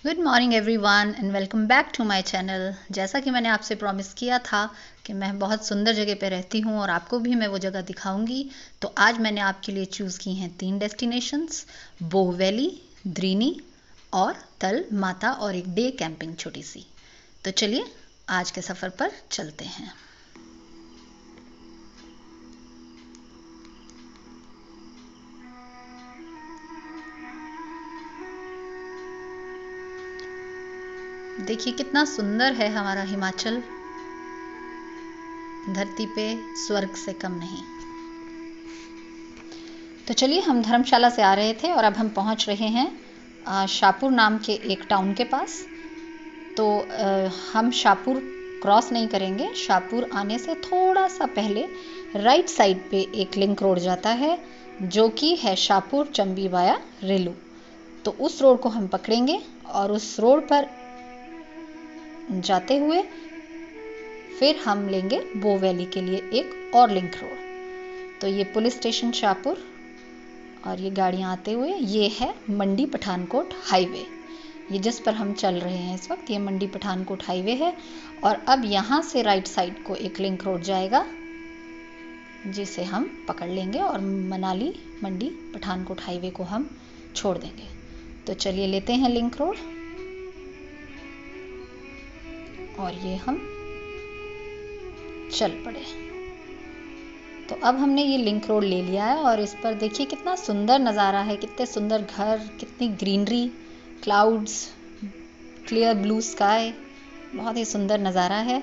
Good morning everyone and welcome back to my channel. जैसा कि मैंने आपसे प्रॉमिस किया था कि मैं बहुत सुंदर जगह पे रहती हूँ और आपको भी मैं वो जगह दिखाऊंगी, तो आज मैंने आपके लिए चूज़ की हैं 3 डेस्टिनेशंस, बोह वैली, द्रीनी और तल माता, और एक डे कैंपिंग छोटी सी। तो चलिए आज के सफ़र पर चलते हैं। देखिए कितना सुंदर है हमारा हिमाचल, धरती पे स्वर्ग से कम नहीं। तो चलिए, हम धर्मशाला से आ रहे थे और अब हम पहुंच रहे हैं शाहपुर नाम के एक टाउन के पास। तो हम शाहपुर क्रॉस नहीं करेंगे। शाहपुर आने से थोड़ा सा पहले राइट साइड पे एक लिंक रोड जाता है जो कि है शाहपुर चंबी वाया रेलू। तो उस रोड को हम पकड़ेंगे और उस रोड पर जाते हुए फिर हम लेंगे बोह वैली के लिए एक और लिंक रोड। तो ये पुलिस स्टेशन शाहपुर और ये गाड़ियाँ आते हुए ये है मंडी पठानकोट हाईवे। ये जिस पर हम चल रहे हैं इस वक्त, ये मंडी पठानकोट हाईवे है। और अब यहाँ से राइट साइड को एक लिंक रोड जाएगा जिसे हम पकड़ लेंगे और मनाली मंडी पठानकोट हाईवे को हम छोड़ देंगे। तो चलिए लेते हैं लिंक रोड और ये हम चल पड़े। तो अब हमने ये लिंक रोड ले लिया है और इस पर देखिए कितना सुंदर नज़ारा है, कितने सुंदर घर, कितनी greenery, clouds, clear blue sky, बहुत ही सुंदर नज़ारा है।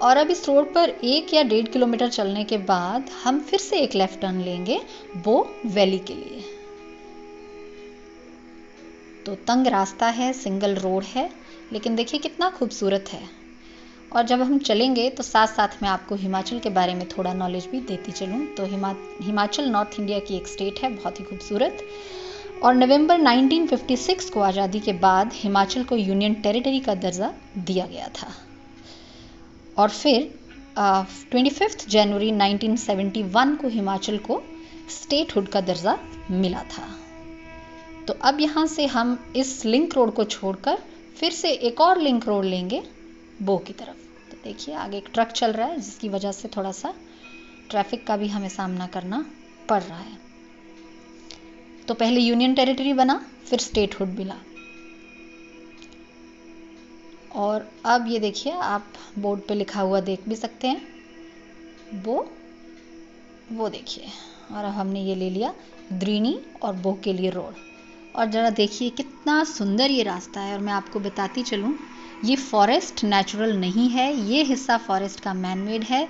और अब इस रोड पर 1 या 1.5 किलोमीटर चलने के बाद हम फिर से एक लेफ्ट टर्न लेंगे बोह वैली के लिए। तो तंग रास्ता है, सिंगल रोड है, लेकिन देखिए कितना खूबसूरत है। और जब हम चलेंगे तो साथ साथ में आपको हिमाचल के बारे में थोड़ा नॉलेज भी देती चलूँ। तो हिमाचल नॉर्थ इंडिया की एक स्टेट है, बहुत ही खूबसूरत। और नवंबर 1956 को आज़ादी के बाद हिमाचल को यूनियन टेरिटरी का दर्जा दिया गया था। और फिर 25 जनवरी 1971 को हिमाचल को स्टेटहुड का दर्जा मिला था। तो अब यहाँ से हम इस लिंक रोड को छोड़कर फिर से एक और लिंक रोड लेंगे बोह की तरफ। तो देखिए आगे एक ट्रक चल रहा है जिसकी वजह से थोड़ा सा ट्रैफिक का भी हमें सामना करना पड़ रहा है। तो पहले यूनियन टेरिटरी बना, फिर स्टेटहुड मिला। और अब ये देखिए आप बोर्ड पे लिखा हुआ देख भी सकते हैं वो देखिए। और अब हमने ये ले लिया द्रीनी और बोह के लिए रोड। और ज़रा देखिए कितना सुंदर ये रास्ता है। और मैं आपको बताती चलूँ, ये फॉरेस्ट नेचुरल नहीं है, ये हिस्सा फॉरेस्ट का मैन मेड है,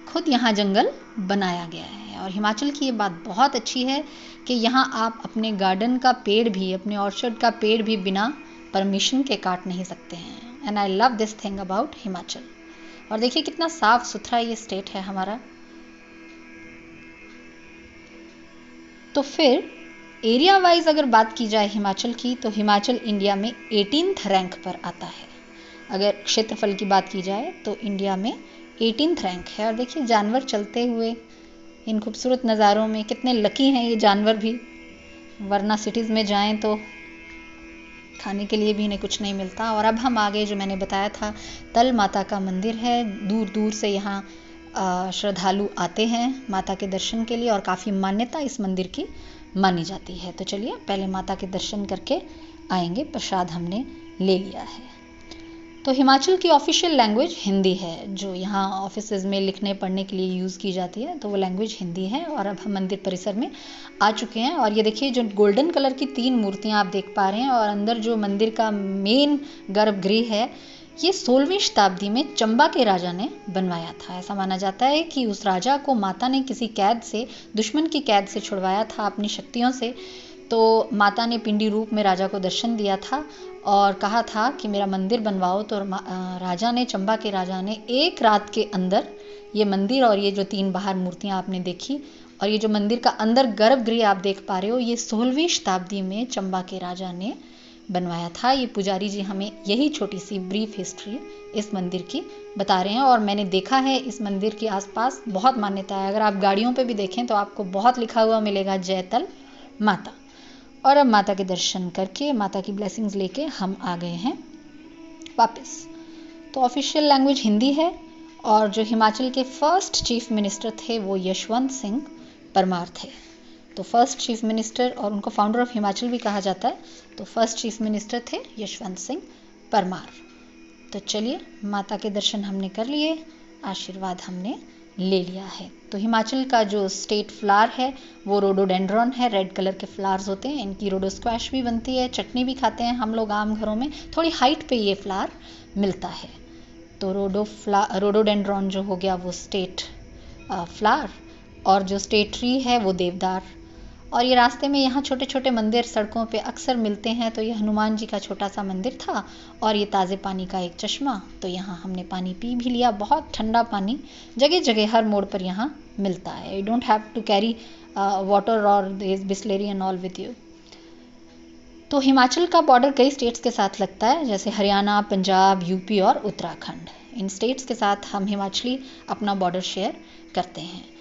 खुद यहाँ जंगल बनाया गया है। और हिमाचल की ये बात बहुत अच्छी है कि यहाँ आप अपने गार्डन का पेड़ भी, अपने ऑर्चर्ड का पेड़ भी बिना परमिशन के काट नहीं सकते हैं। And I love this thing about Himachal. और देखिए कितना साफ सुथरा ये स्टेट है हमारा। तो फिर एरिया वाइज अगर बात की जाए हिमाचल की, तो हिमाचल इंडिया में 18th रैंक पर आता है। अगर क्षेत्रफल की बात की जाए तो इंडिया में 18th रैंक है। और देखिए जानवर चलते हुए इन खूबसूरत नज़ारों में, कितने लकी हैं ये जानवर भी, वरना सिटीज़ में जाएं तो खाने के लिए भी इन्हें कुछ नहीं मिलता। और अब हम आगे जो मैंने बताया था, तल माता का मंदिर है। दूर दूर से यहाँ श्रद्धालु आते हैं माता के दर्शन के लिए और काफ़ी मान्यता इस मंदिर की मानी जाती है। तो चलिए पहले माता के दर्शन करके आएंगे। प्रसाद हमने ले लिया है। तो हिमाचल की ऑफिशियल लैंग्वेज हिंदी है, जो यहाँ ऑफिसेज में लिखने पढ़ने के लिए यूज़ की जाती है, तो वो लैंग्वेज हिंदी है। और अब हम मंदिर परिसर में आ चुके हैं। और ये देखिए जो गोल्डन कलर की 3 मूर्तियाँ आप देख पा रहे हैं, और अंदर जो मंदिर का मेन गर्भगृह है, ये 16वीं शताब्दी में चंबा के राजा ने बनवाया था। ऐसा माना जाता है कि उस राजा को माता ने किसी कैद से, दुश्मन की कैद से छुड़वाया था अपनी शक्तियों से। तो माता ने पिंडी रूप में राजा को दर्शन दिया था और कहा था कि मेरा मंदिर बनवाओ। तो राजा ने, चंबा के राजा ने 1 रात के अंदर ये मंदिर और ये जो 3 बाहर मूर्तियाँ आपने देखी, और ये जो मंदिर का अंदर गर्भगृह आप देख पा रहे हो, ये 16वीं शताब्दी में चंबा के राजा ने बनवाया था। ये पुजारी जी हमें यही छोटी सी ब्रीफ हिस्ट्री इस मंदिर की बता रहे हैं। और मैंने देखा है इस मंदिर के आसपास बहुत मान्यता है। अगर आप गाड़ियों पे भी देखें तो आपको बहुत लिखा हुआ मिलेगा जयतल माता। और अब माता के दर्शन करके, माता की ब्लेसिंग्स लेके हम आ गए हैं वापस। तो ऑफिशियल लैंग्वेज हिंदी है और जो हिमाचल के फर्स्ट चीफ मिनिस्टर थे वो यशवंत सिंह परमार थे। तो फर्स्ट चीफ मिनिस्टर, और उनको फाउंडर ऑफ हिमाचल भी कहा जाता है, तो फर्स्ट चीफ मिनिस्टर थे यशवंत सिंह परमार। तो चलिए, माता के दर्शन हमने कर लिए, आशीर्वाद हमने ले लिया है। तो हिमाचल का जो स्टेट फ्लावर है वो रोडोडेंड्रॉन है, रेड कलर के फ्लावर्स होते हैं। इनकी रोडो स्क्वैश भी बनती है, चटनी भी खाते हैं हम लोग आम घरों में। थोड़ी हाइट पे ये फ्लावर मिलता है। तो रोडोडेंड्रॉन जो हो गया वो स्टेट फ्लावर, और जो स्टेट ट्री है वो देवदार। और ये रास्ते में यहाँ छोटे छोटे मंदिर सड़कों पे अक्सर मिलते हैं। तो ये हनुमान जी का छोटा सा मंदिर था और ये ताज़े पानी का एक चश्मा। तो यहाँ हमने पानी पी भी लिया, बहुत ठंडा पानी जगह जगह हर मोड़ पर यहाँ मिलता है। You don't have to carry water और this Bisleri and all with you. तो हिमाचल का बॉर्डर कई स्टेट्स के साथ लगता है, जैसे हरियाणा, पंजाब, यूपी और उत्तराखंड। इन स्टेट्स के साथ हम हिमाचली अपना बॉर्डर शेयर करते हैं।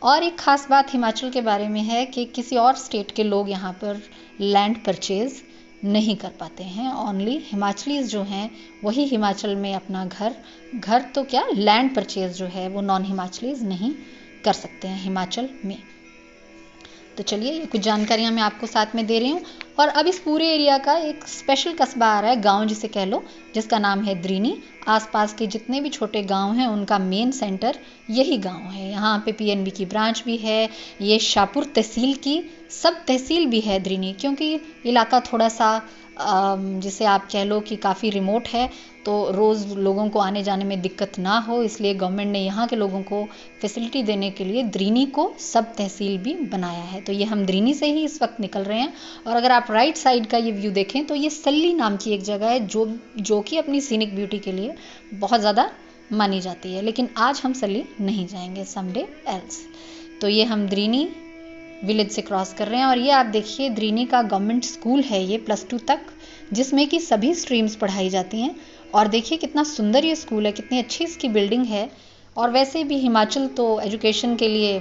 और एक ख़ास बात हिमाचल के बारे में है कि किसी और स्टेट के लोग यहाँ पर लैंड परचेज नहीं कर पाते हैं। ओनली हिमाचलीज जो हैं वही हिमाचल में अपना घर तो क्या, लैंड परचेज जो है वो नॉन हिमाचलीज नहीं कर सकते हैं हिमाचल में। तो चलिए, ये कुछ जानकारियाँ मैं आपको साथ में दे रही हूँ। और अब इस पूरे एरिया का एक स्पेशल कस्बा आ रहा है, गांव जिसे कह लो, जिसका नाम है द्रीनी। आसपास के जितने भी छोटे गांव हैं उनका मेन सेंटर यही गांव है। यहाँ पे पीएनबी की ब्रांच भी है। ये शाहपुर तहसील की सब तहसील भी है द्रीनी, क्योंकि इलाका थोड़ा सा जिसे आप कह लो कि काफ़ी रिमोट है, तो रोज़ लोगों को आने जाने में दिक्कत ना हो, इसलिए गवर्नमेंट ने यहाँ के लोगों को फैसिलिटी देने के लिए द्रीनी को सब तहसील भी बनाया है। तो ये हम द्रीनी से ही इस वक्त निकल रहे हैं। और अगर आप राइट साइड का ये व्यू देखें तो ये सल्ली नाम की एक जगह है जो कि अपनी सीनिक ब्यूटी के लिए बहुत ज़्यादा मानी जाती है। लेकिन आज हम सल्ली नहीं जाएंगे, समडे एल्स। तो ये हम द्रीनी विलेज से क्रॉस कर रहे हैं। और ये आप देखिए, द्रीनी का गवर्नमेंट स्कूल है ये +2 तक, जिसमें कि सभी स्ट्रीम्स पढ़ाई जाती हैं। और देखिए कितना सुंदर ये स्कूल है, कितनी अच्छी इसकी बिल्डिंग है। और वैसे भी हिमाचल तो एजुकेशन के लिए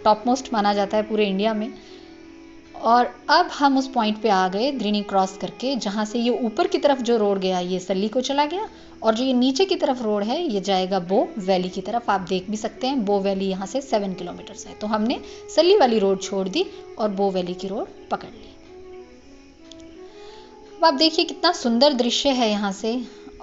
टॉप मोस्ट माना जाता है पूरे इंडिया में। और अब हम उस पॉइंट पे आ गए द्रीनी क्रॉस करके, जहाँ से ये ऊपर की तरफ जो रोड गया ये सल्ली को चला गया, और जो ये नीचे की तरफ रोड है ये जाएगा बो वैली की तरफ। आप देख भी सकते हैं बो वैली यहाँ से 7 किलोमीटर है। तो हमने सल्ली वाली रोड छोड़ दी और बो वैली की रोड पकड़ ली। अब आप देखिए कितना सुंदर दृश्य है यहाँ से।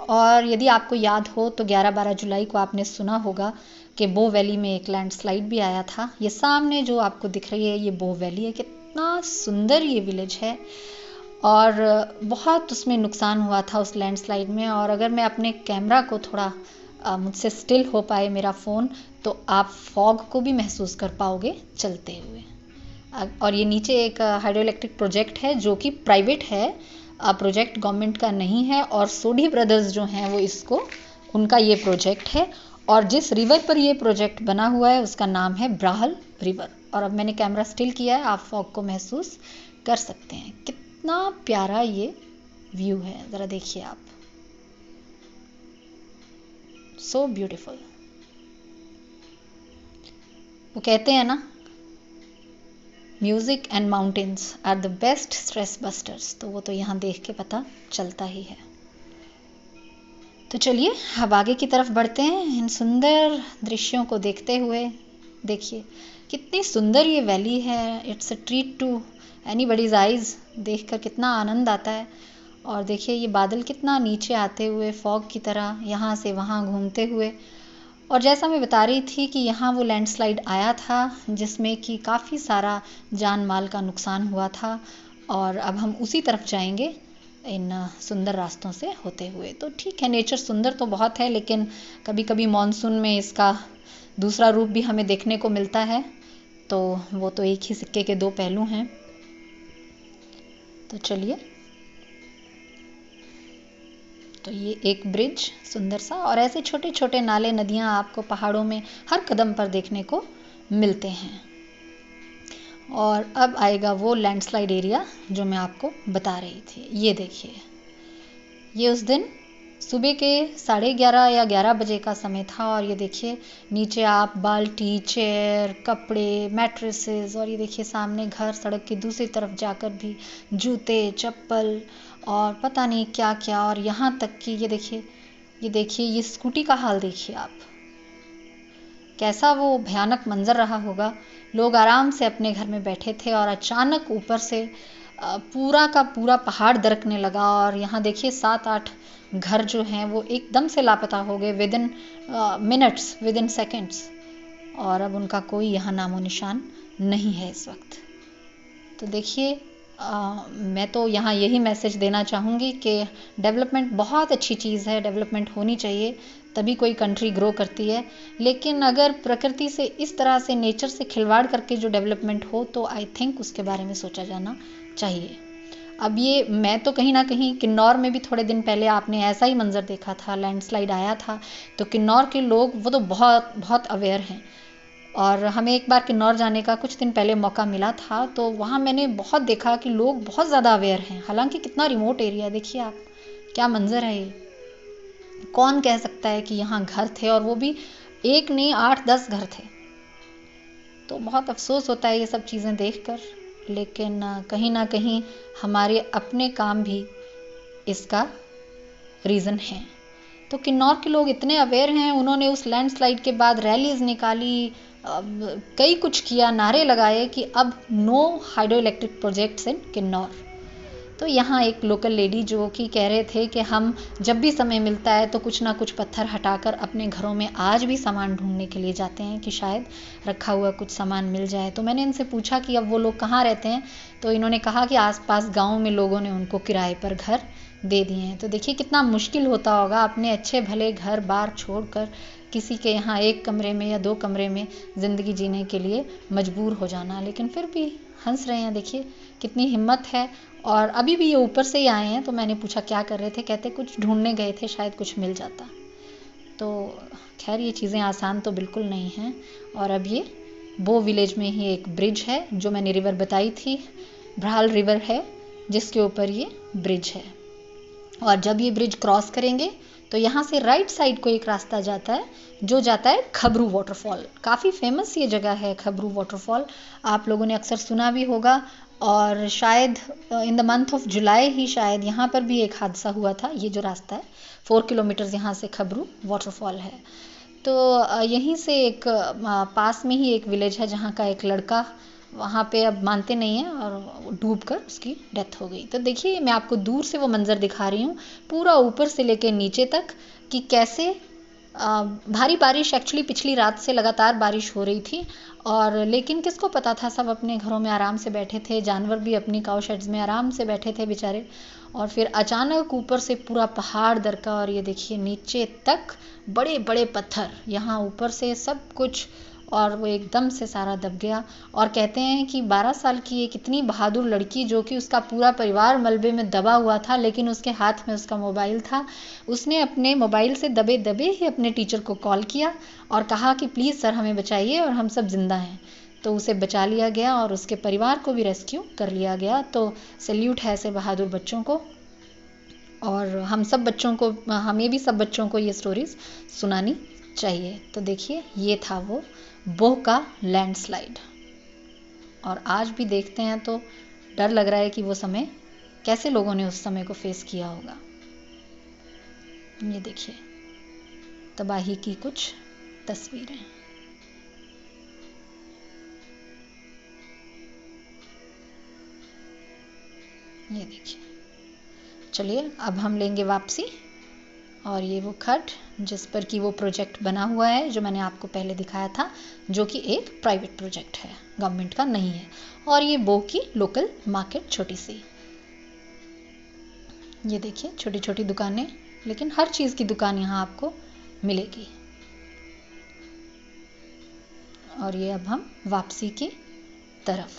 और यदि आपको याद हो तो 11-12 जुलाई को आपने सुना होगा कि बो वैली में एक लैंडस्लाइड भी आया था। ये सामने जो आपको दिख रही है ये बो वैली है। कितना सुंदर ये विलेज है, और बहुत उसमें नुकसान हुआ था उस लैंडस्लाइड में। और अगर मैं अपने कैमरा को थोड़ा मुझसे स्टिल हो पाए मेरा फ़ोन, तो आप फॉग को भी महसूस कर पाओगे चलते हुए। और ये नीचे एक हाइड्रो इलेक्ट्रिक प्रोजेक्ट है जो कि प्राइवेट है, प्रोजेक्ट गवर्नमेंट का नहीं है। और सोडी ब्रदर्स जो हैं वो उनका ये प्रोजेक्ट है। और जिस रिवर पर ये प्रोजेक्ट बना हुआ है उसका नाम है ब्राहल रिवर। और अब मैंने कैमरा स्टिल किया है, आप फॉग को महसूस कर सकते हैं। कितना प्यारा ये व्यू है, ज़रा देखिए आप, सो ब्यूटीफुल। वो कहते हैं ना, music and mountains are the best stress busters. तो वो तो यहाँ देख के पता चलता ही है। तो चलिए अब आगे की तरफ बढ़ते हैं इन सुंदर दृश्यों को देखते हुए। देखिए कितनी सुंदर ये वैली है। It's a treat to anybody's eyes. देखकर कितना आनंद आता है। और देखिए ये बादल कितना नीचे आते हुए फॉग की तरह यहाँ से वहाँ घूमते हुए। और जैसा मैं बता रही थी कि यहाँ वो लैंडस्लाइड आया था जिसमें कि काफ़ी सारा जान माल का नुकसान हुआ था। और अब हम उसी तरफ जाएंगे इन सुंदर रास्तों से होते हुए। तो ठीक है, नेचर सुंदर तो बहुत है, लेकिन कभी कभी मॉनसून में इसका दूसरा रूप भी हमें देखने को मिलता है। तो वो तो एक ही सिक्के के दो पहलू हैं। तो चलिए, तो ये एक ब्रिज सुंदर सा, और ऐसे छोटे छोटे नाले नदियाँ आपको पहाड़ों में हर कदम पर देखने को मिलते हैं। और अब आएगा वो लैंडस्लाइड एरिया जो मैं आपको बता रही थी। ये देखिए, ये उस दिन सुबह के 11:30 या 11 बजे का समय था और ये देखिए नीचे आप बाल्टी, चेयर, कपड़े, मैट्रेसेस और ये देखिए सामने घर, सड़क की दूसरी तरफ जाकर भी जूते, चप्पल और पता नहीं क्या क्या। और यहाँ तक कि ये देखिए ये स्कूटी का हाल देखिए आप, कैसा वो भयानक मंजर रहा होगा। लोग आराम से अपने घर में बैठे थे और अचानक ऊपर से पूरा का पूरा पहाड़ दरकने लगा और यहाँ देखिए 7-8 घर जो हैं वो एकदम से लापता हो गए विदिन मिनट्स, विदिन सेकंड्स। और अब उनका कोई यहाँ नामो निशान नहीं है इस वक्त। तो देखिए मैं तो यहाँ यही मैसेज देना चाहूँगी कि डेवलपमेंट बहुत अच्छी चीज़ है, डेवलपमेंट होनी चाहिए, तभी कोई कंट्री ग्रो करती है। लेकिन अगर प्रकृति से इस तरह से, नेचर से खिलवाड़ करके जो डेवलपमेंट हो तो आई थिंक उसके बारे में सोचा जाना चाहिए। अब ये मैं तो कहीं ना कहीं किन्नौर में भी थोड़े दिन पहले आपने ऐसा ही मंजर देखा था, लैंडस्लाइड आया था, तो किन्नौर के लोग वो तो बहुत बहुत अवेयर हैं। और हमें एक बार किन्नौर जाने का कुछ दिन पहले मौका मिला था, तो वहाँ मैंने बहुत देखा कि लोग बहुत ज़्यादा अवेयर हैं। हालांकि कितना रिमोट एरिया, देखिए आप क्या मंजर है ये। कौन कह सकता है कि यहाँ घर थे, और वो भी एक नहीं 8-10 घर थे। तो बहुत अफसोस होता है ये सब चीज़ें देखकर, लेकिन कहीं ना कहीं हमारे अपने काम भी इसका रीज़न है। तो किन्नौर के लोग इतने अवेयर हैं, उन्होंने उस लैंडस्लाइड के बाद रैलीज निकाली, कई कुछ किया, नारे लगाए कि अब no hydro electric projects in Kinnaur. तो यहाँ एक लोकल लेडी जो कि कह रहे थे कि हम जब भी समय मिलता है तो कुछ ना कुछ पत्थर हटाकर अपने घरों में आज भी सामान ढूंढने के लिए जाते हैं कि शायद रखा हुआ कुछ सामान मिल जाए। तो मैंने इनसे पूछा कि अब वो लोग कहाँ रहते हैं, तो इन्होंने कहा कि आसपास गाँव में लोगों ने उनको किराए पर घर दे दिए हैं। तो देखिए कितना मुश्किल होता होगा अपने अच्छे भले घर बार छोड़कर किसी के यहाँ 1 कमरे में या 2 कमरे में ज़िंदगी जीने के लिए मजबूर हो जाना, लेकिन फिर भी हंस रहे हैं। देखिए कितनी हिम्मत है। और अभी भी ये ऊपर से ही आए हैं, तो मैंने पूछा क्या कर रहे थे, कहते कुछ ढूंढने गए थे, शायद कुछ मिल जाता। तो खैर ये चीज़ें आसान तो बिल्कुल नहीं हैं। और अब ये बो विलेज में ही एक ब्रिज है, जो मैंने रिवर बताई थी, ब्राल रिवर है, जिसके ऊपर ये ब्रिज है। और जब ये ब्रिज क्रॉस करेंगे तो यहाँ से राइट साइड को एक रास्ता जाता है जो जाता है खबरू वाटरफॉल। काफ़ी फेमस ये जगह है खबरू वाटरफॉल, आप लोगों ने अक्सर सुना भी होगा। और शायद in the month of July ही शायद यहाँ पर भी एक हादसा हुआ था। ये जो रास्ता है 4 किलोमीटर यहाँ से खबरू वाटरफॉल है। तो यहीं से एक पास में ही एक विलेज है जहाँ का एक लड़का वहाँ पे अब मानते नहीं हैं और डूबकर उसकी डेथ हो गई। तो देखिए मैं आपको दूर से वो मंजर दिखा रही हूँ, पूरा ऊपर से लेके नीचे तक, कि कैसे भारी बारिश, एक्चुअली पिछली रात से लगातार बारिश हो रही थी। और लेकिन किसको पता था, सब अपने घरों में आराम से बैठे थे, जानवर भी अपनी काऊ शेड्स में आराम से बैठे थे बेचारे। और फिर अचानक ऊपर से पूरा पहाड़ दरका और ये देखिए नीचे तक बड़े बड़े पत्थर, यहाँ ऊपर से सब कुछ, और वो एकदम से सारा दब गया। और कहते हैं कि 12 साल की एक इतनी बहादुर लड़की, जो कि उसका पूरा परिवार मलबे में दबा हुआ था, लेकिन उसके हाथ में उसका मोबाइल था, उसने अपने मोबाइल से दबे दबे ही अपने टीचर को कॉल किया और कहा कि प्लीज़ सर हमें बचाइए और हम सब जिंदा हैं। तो उसे बचा लिया गया और उसके परिवार को भी रेस्क्यू कर लिया गया। तो सैल्यूट है ऐसे बहादुर बच्चों को। और हम सब बच्चों को, हमें भी सब बच्चों को ये स्टोरीज सुनानी चाहिए। तो देखिए ये था वो बोह का लैंडस्लाइड। और आज भी देखते हैं तो डर लग रहा है कि वो समय कैसे लोगों ने उस समय को फेस किया होगा। ये देखिए तबाही की कुछ तस्वीरें। ये देखिए, चलिए अब हम लेंगे वापसी। और ये वो खड्ड जिस पर कि वो प्रोजेक्ट बना हुआ है जो मैंने आपको पहले दिखाया था, जो कि एक प्राइवेट प्रोजेक्ट है, गवर्नमेंट का नहीं है। और ये बोह की लोकल मार्केट छोटी सी, ये देखिए छोटी छोटी दुकानें, लेकिन हर चीज़ की दुकान यहाँ आपको मिलेगी। और ये अब हम वापसी की तरफ,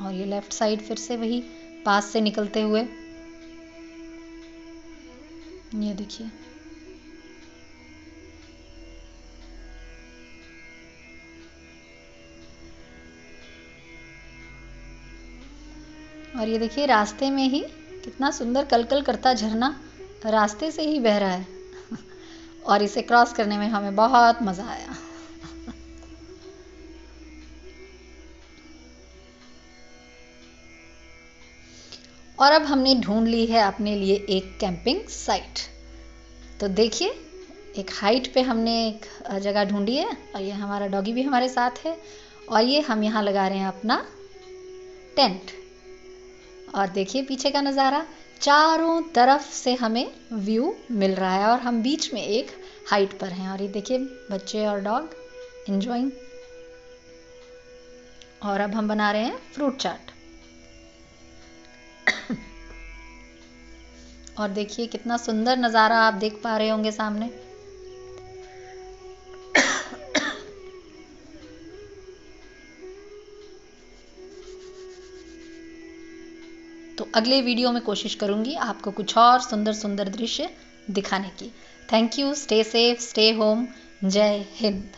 और ये लेफ्ट साइड फिर से वही पास से निकलते हुए, ये देखिए और ये देखिए रास्ते में ही कितना सुंदर कलकल करता झरना रास्ते से ही बह रहा है और इसे क्रॉस करने में हमें बहुत मज़ा आया। और अब हमने ढूंढ ली है अपने लिए एक कैंपिंग साइट। तो देखिए, एक हाइट पे हमने एक जगह ढूंढी है और ये हमारा डॉगी भी हमारे साथ है और ये हम यहाँ लगा रहे हैं अपना टेंट। और देखिए पीछे का नज़ारा, चारों तरफ से हमें व्यू मिल रहा है और हम बीच में एक हाइट पर हैं। और ये देखिए बच्चे और डॉग एंजॉइंग। और अब हम बना रहे हैं फ्रूट चाट। और देखिए कितना सुंदर नज़ारा आप देख पा रहे होंगे सामने। तो अगले वीडियो में कोशिश करूंगी आपको कुछ और सुंदर सुंदर दृश्य दिखाने की। Thank you. Stay safe, stay home. जय Hind.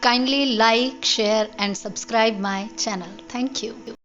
Kindly like, share and subscribe my channel. Thank you.